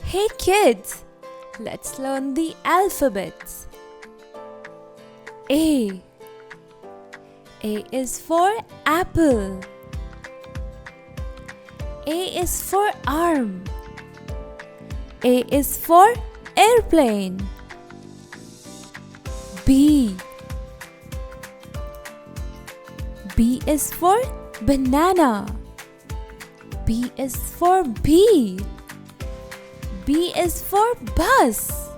Hey kids, let's learn the alphabets. A. A is for apple. A is for arm. A is for airplane. B. B is for banana. B is for bee. B is for bus.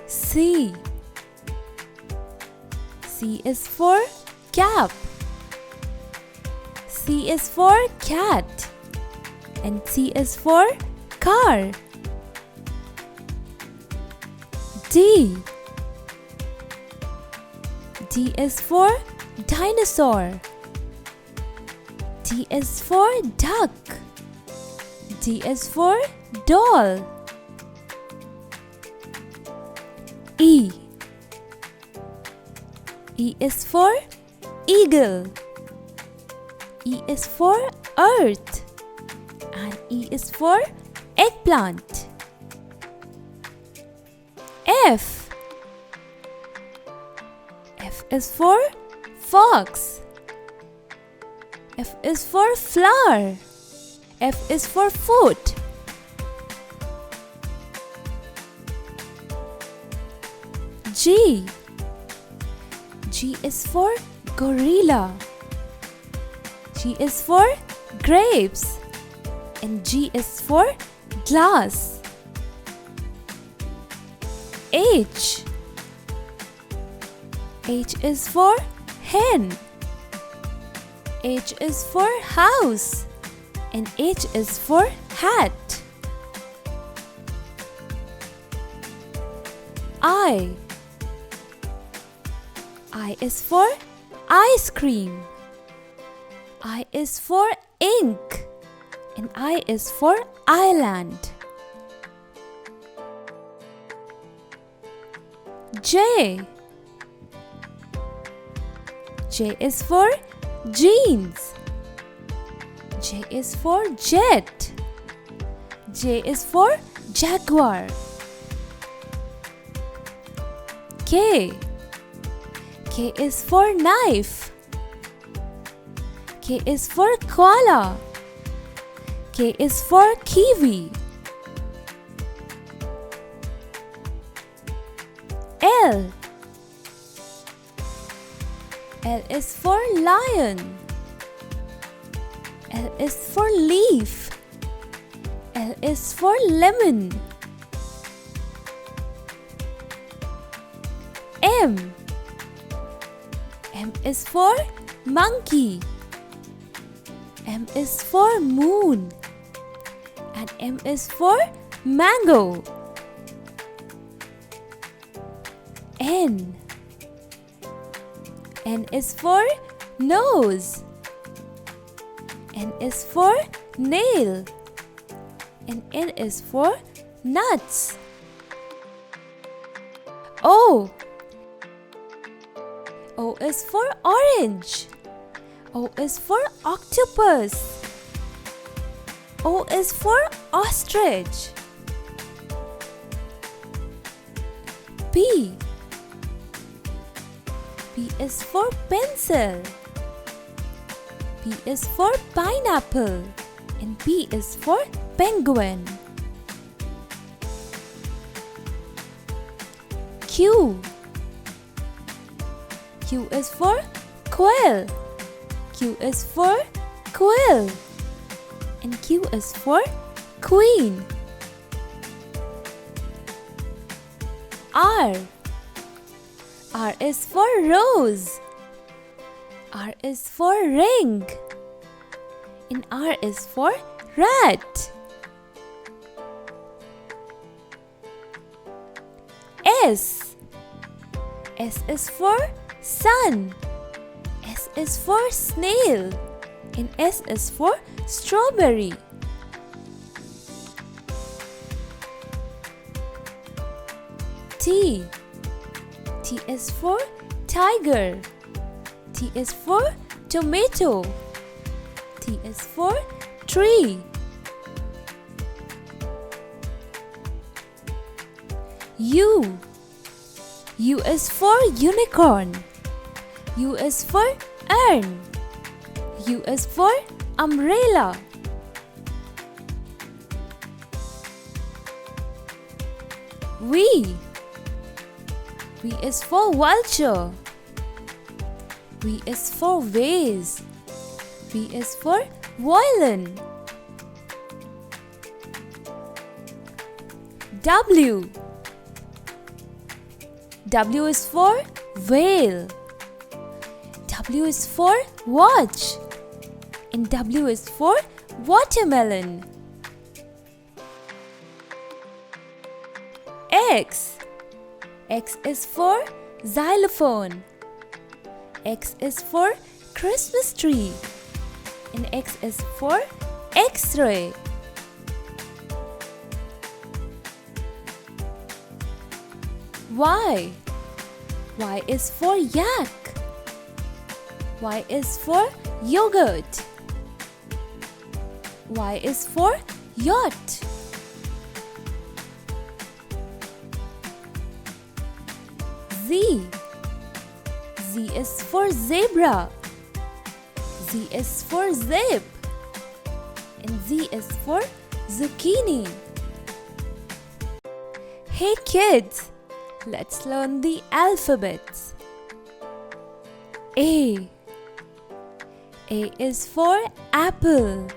C. C is for cap. C is for cat. And C is for car. D. D is for dinosaur. D is for duck. D is for doll. E. E is for eagle. E is for earth. And E is for eggplant. F. F is for fox. F is for flower. F is for foot. G. G is for gorilla. G is for grapes. And G is for glass. H. H is for hen. H is for house. And H is for hat. I. I is for ice cream. I is for ink. And I is for island. J. J is for jeans. J is for jet. J is for jaguar. K. K is for knife. K is for koala. K is for kiwi. L. L is for lion. L is for leaf. L is for lemon. M. M is for monkey. M is for moon. And M is for mango. N. N is for nose. N is for nail. And N is for nuts. O. O is for orange. O is for octopus. O is for ostrich. P. P is for pencil. P is for pineapple. And P is for penguin. Q. Q is for quail. Q is for quill. And Q is for queen. R. R is for rose. R is for ring. And R is for rat. S. S is for sun. S is for snail. And S is for strawberry. T. T is for tiger. T is for tomato. T is for tree. U. U is for unicorn. U is for urn. U is for umbrella. V. V is for vulture. V is for vase. V is for violin. W. W is for whale. W is for watch. And W is for watermelon. X. X is for xylophone. X is for Christmas tree. And X is for X-ray. Y. Y is for yak. Y is for yogurt. Y is for yacht. Z. Z is for zebra. Z is for zip. And Z is for zucchini. Hey kids, let's learn the alphabets. A. A is for apple.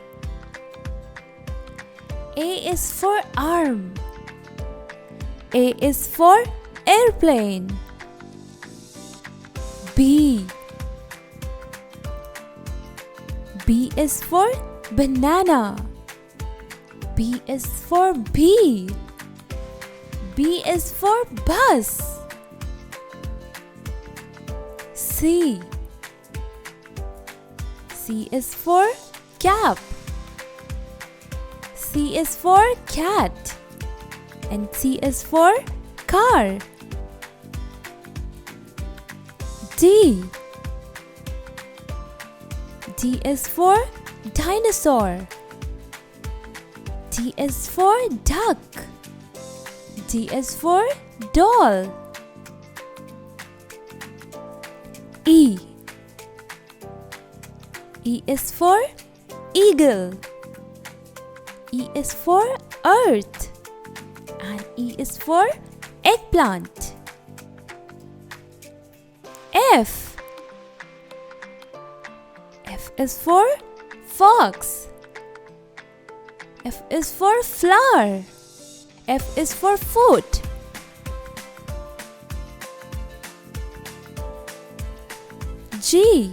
A is for arm. A is for airplane. B. B is for banana. B is for bee. B is for bus. C. C is for cap. C is for cat. And C is for car. D. D is for dinosaur. D is for duck. D is for doll. E. E is for eagle. E is for earth. And E is for eggplant. F. F is for fox. F is for flower. F is for foot. G.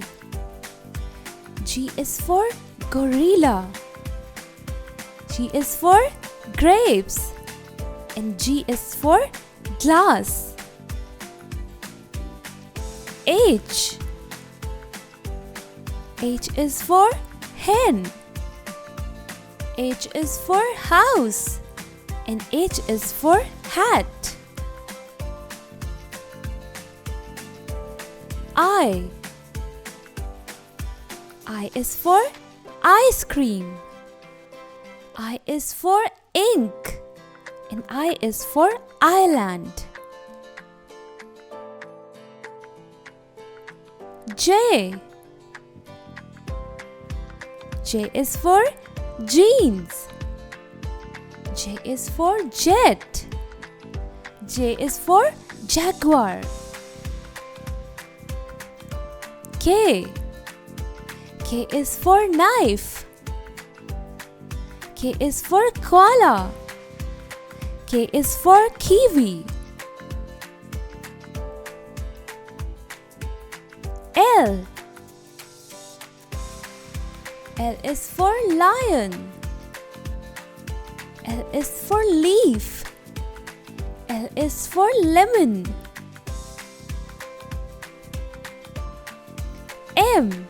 G is for gorilla. G is for grapes. And G is for glass. H. H is for hen. H is for house. And H is for hat. I. I is for ice cream. I is for ink. And I is for island. J. J is for jeans. J is for jet. J is for jaguar. K. K is for knife. K is for koala. K is for kiwi. L. L is for lion. L is for leaf. L is for lemon. M.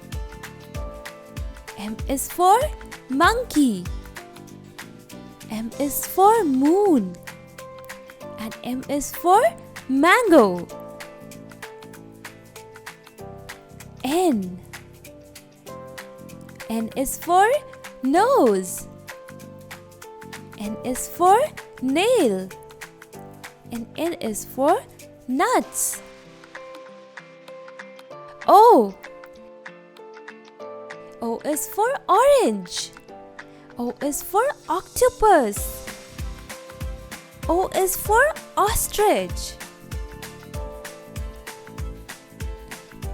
M is for monkey. M is for moon. And M is for mango. N. N is for nose. N is for nail. and N is for nuts. O. O is for orange. O is for octopus. O is for ostrich.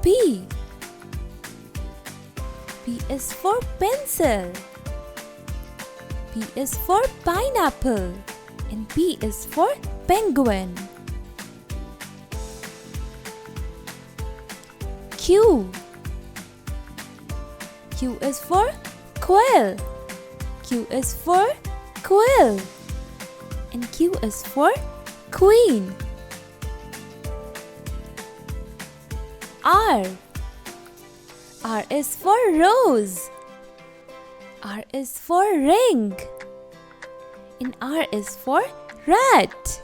P. P is for pencil. P is for pineapple. And P is for penguin. Q. Q is for quill. Q is for quill. And Q is for queen. R. R is for rose. R is for ring. And R is for rat.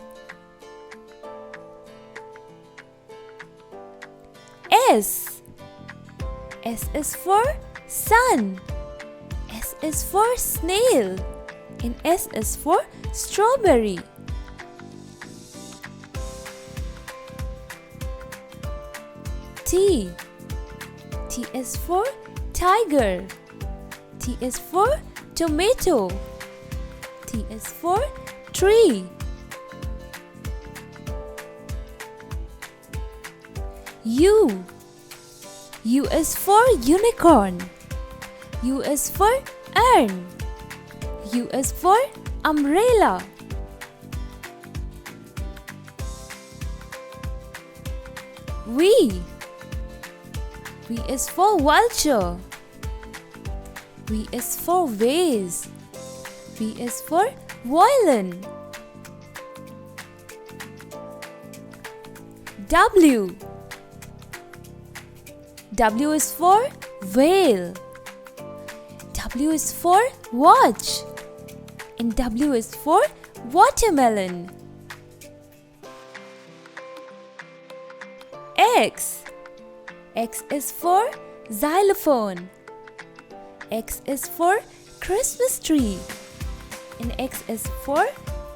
S. S is for sun. S is for snail. And S is for strawberry. T. T is for tiger. T is for tomato. T is for tree. U. U is for unicorn. U is for urn. U is for umbrella. V. V is for vulture. V is for vase. V is for violin. W. W is for whale. W is for watch. And W is for watermelon. X. X is for xylophone. X is for Christmas tree. And X is for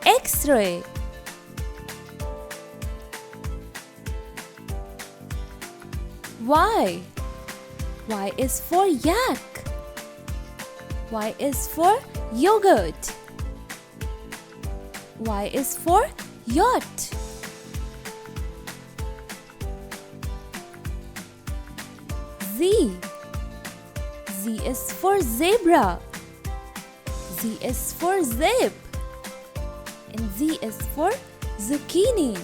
X-ray. Y. Y is for yak. Y is for yogurt. Y is for yacht. Z. Z is for zebra. Z is for zip. And Z is for zucchini.